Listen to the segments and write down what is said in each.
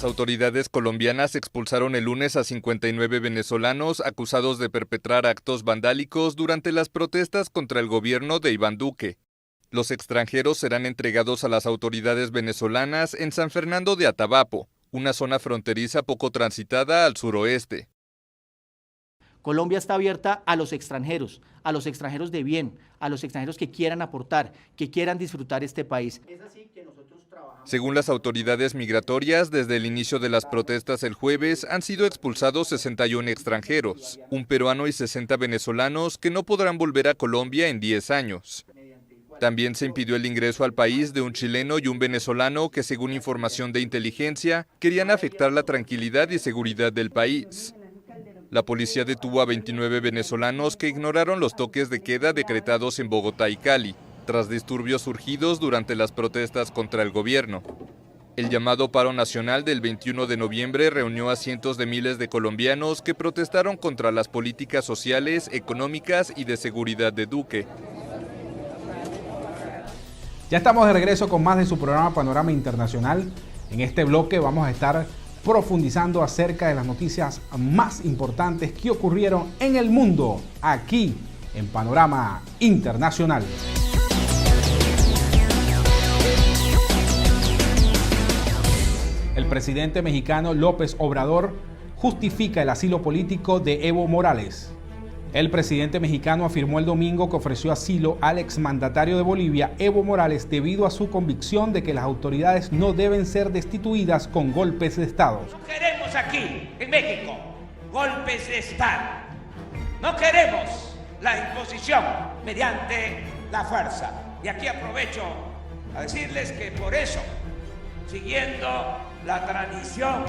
Las autoridades colombianas expulsaron el lunes a 59 venezolanos acusados de perpetrar actos vandálicos durante las protestas contra el gobierno de Iván Duque. Los extranjeros serán entregados a las autoridades venezolanas en San Fernando de Atabapo, una zona fronteriza poco transitada al suroeste. Colombia está abierta a los extranjeros de bien, a los extranjeros que quieran aportar, que quieran disfrutar este país. Es así que nosotros trabajamos. Según las autoridades migratorias, desde el inicio de las protestas el jueves han sido expulsados 61 extranjeros, un peruano y 60 venezolanos que no podrán volver a Colombia en 10 años. También se impidió el ingreso al país de un chileno y un venezolano que, según información de inteligencia, querían afectar la tranquilidad y seguridad del país. La policía detuvo a 29 venezolanos que ignoraron los toques de queda decretados en Bogotá y Cali, tras disturbios surgidos durante las protestas contra el gobierno. El llamado paro nacional del 21 de noviembre reunió a cientos de miles de colombianos que protestaron contra las políticas sociales, económicas y de seguridad de Duque. Ya estamos de regreso con más de su programa Panorama Internacional. En este bloque vamos a estar profundizando acerca de las noticias más importantes que ocurrieron en el mundo, aquí en Panorama Internacional. El presidente mexicano López Obrador justifica el asilo político de Evo Morales. El presidente mexicano afirmó el domingo que ofreció asilo al exmandatario de Bolivia, Evo Morales, debido a su convicción de que las autoridades no deben ser destituidas con golpes de Estado. No queremos aquí, en México, golpes de Estado. No queremos la imposición mediante la fuerza. Y aquí aprovecho a decirles que por eso, siguiendo la tradición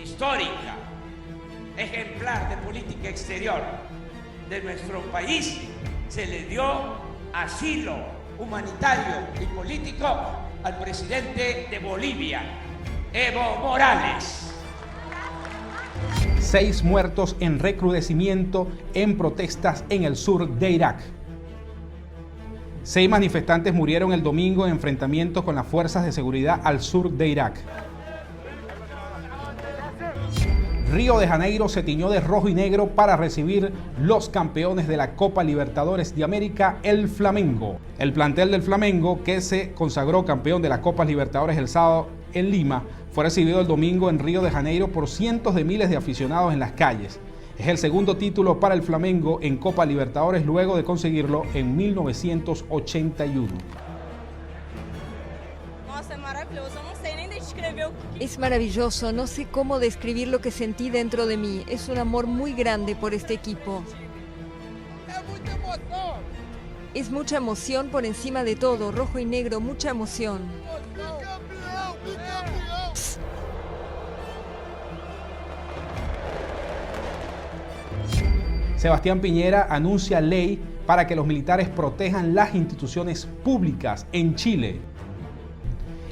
histórica, ejemplar de política exterior de nuestro país, se le dio asilo humanitario y político al presidente de Bolivia, Evo Morales. 6 muertos en recrudecimiento en protestas en el sur de Irak. 6 manifestantes murieron el domingo en enfrentamientos con las fuerzas de seguridad al sur de Irak. Río de Janeiro se tiñó de rojo y negro para recibir los campeones de la Copa Libertadores de América, el Flamengo. El plantel del Flamengo, que se consagró campeón de la Copa Libertadores el sábado en Lima, fue recibido el domingo en Río de Janeiro por cientos de miles de aficionados en las calles. Es el segundo título para el Flamengo en Copa Libertadores luego de conseguirlo en 1981. Es maravilloso, no sé cómo describir lo que sentí dentro de mí. Es un amor muy grande por este equipo. Es mucha emoción por encima de todo, rojo y negro, mucha emoción. Sebastián Piñera anuncia ley para que los militares protejan las instituciones públicas en Chile.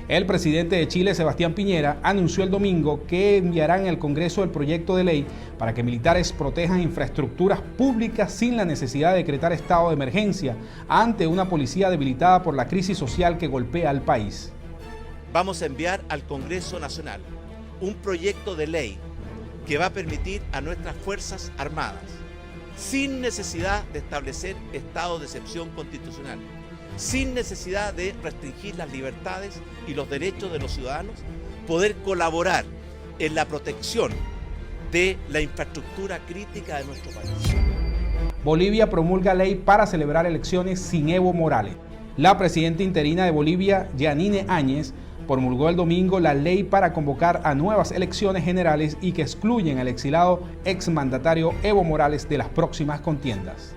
El presidente de Chile, Sebastián Piñera, anunció el domingo que enviarán al Congreso el proyecto de ley para que militares protejan infraestructuras públicas sin la necesidad de decretar estado de emergencia ante una policía debilitada por la crisis social que golpea al país. Vamos a enviar al Congreso Nacional un proyecto de ley que va a permitir a nuestras Fuerzas Armadas, sin necesidad de establecer estado de excepción constitucional, sin necesidad de restringir las libertades y los derechos de los ciudadanos, poder colaborar en la protección de la infraestructura crítica de nuestro país. Bolivia promulga ley para celebrar elecciones sin Evo Morales. La presidenta interina de Bolivia, Yanine Áñez, promulgó el domingo la ley para convocar a nuevas elecciones generales y que excluyen al exilado exmandatario Evo Morales de las próximas contiendas.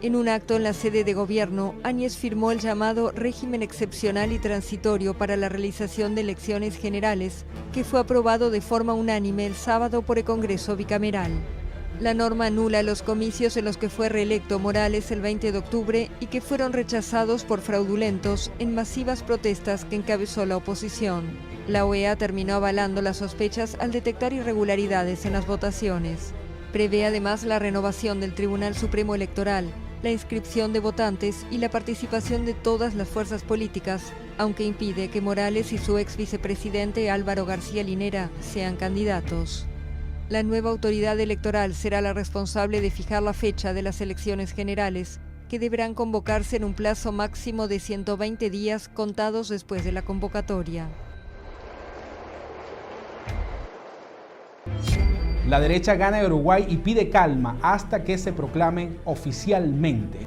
En un acto en la sede de gobierno, Áñez firmó el llamado régimen excepcional y transitorio para la realización de elecciones generales, que fue aprobado de forma unánime el sábado por el Congreso bicameral. La norma anula los comicios en los que fue reelecto Morales el 20 de octubre y que fueron rechazados por fraudulentos en masivas protestas que encabezó la oposición. La OEA terminó avalando las sospechas al detectar irregularidades en las votaciones. Prevé además la renovación del Tribunal Supremo Electoral, la inscripción de votantes y la participación de todas las fuerzas políticas aunque impide que Morales y su ex vicepresidente Álvaro García Linera sean candidatos. La nueva autoridad electoral será la responsable de fijar la fecha de las elecciones generales, que deberán convocarse en un plazo máximo de 120 días contados después de la convocatoria. La derecha gana en Uruguay y pide calma hasta que se proclamen oficialmente.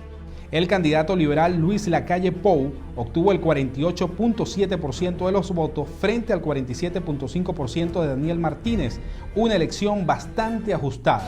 El candidato liberal Luis Lacalle Pou obtuvo el 48.7% de los votos frente al 47.5% de Daniel Martínez, una elección bastante ajustada.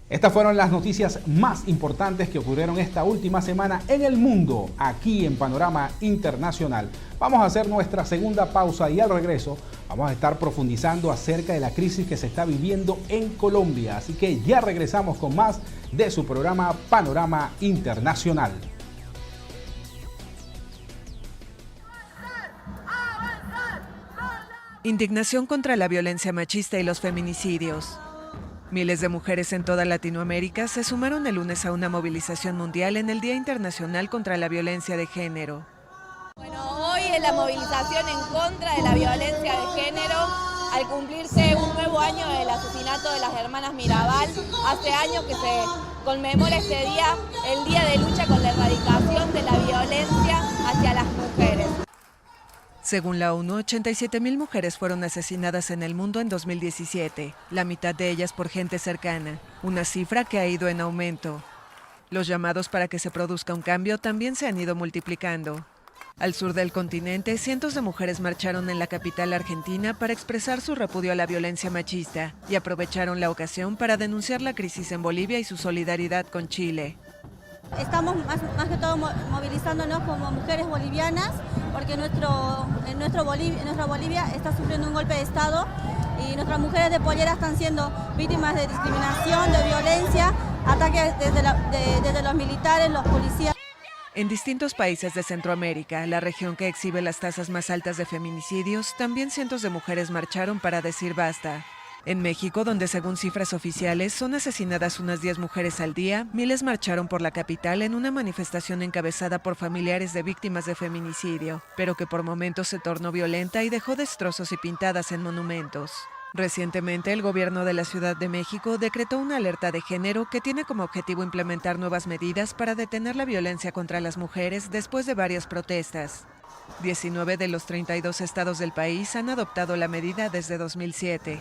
Estas fueron las noticias más importantes que ocurrieron esta última semana en el mundo, aquí en Panorama Internacional. Vamos a hacer nuestra segunda pausa y al regreso vamos a estar profundizando acerca de la crisis que se está viviendo en Colombia. Así que ya regresamos con más de su programa Panorama Internacional. Indignación contra la violencia machista y los feminicidios. Miles de mujeres en toda Latinoamérica se sumaron el lunes a una movilización mundial en el Día Internacional contra la Violencia de Género. Bueno, hoy es la movilización en contra de la violencia de género al cumplirse un nuevo año del asesinato de las hermanas Mirabal. Hace años que se conmemora este día, el Día de Lucha con la Erradicación de la Violencia hacia las mujeres. Según la ONU, 87.000 mujeres fueron asesinadas en el mundo en 2017, la mitad de ellas por gente cercana, una cifra que ha ido en aumento. Los llamados para que se produzca un cambio también se han ido multiplicando. Al sur del continente, cientos de mujeres marcharon en la capital argentina para expresar su repudio a la violencia machista y aprovecharon la ocasión para denunciar la crisis en Bolivia y su solidaridad con Chile. Estamos más que todo movilizándonos como mujeres bolivianas porque nuestra Bolivia está sufriendo un golpe de Estado y nuestras mujeres de pollera están siendo víctimas de discriminación, de violencia, ataques desde los militares, los policías. En distintos países de Centroamérica, la región que exhibe las tasas más altas de feminicidios, también cientos de mujeres marcharon para decir basta. En México, donde según cifras oficiales son asesinadas unas 10 mujeres al día, miles marcharon por la capital en una manifestación encabezada por familiares de víctimas de feminicidio, pero que por momentos se tornó violenta y dejó destrozos y pintadas en monumentos. Recientemente, el gobierno de la Ciudad de México decretó una alerta de género que tiene como objetivo implementar nuevas medidas para detener la violencia contra las mujeres después de varias protestas. 19 de los 32 estados del país han adoptado la medida desde 2007.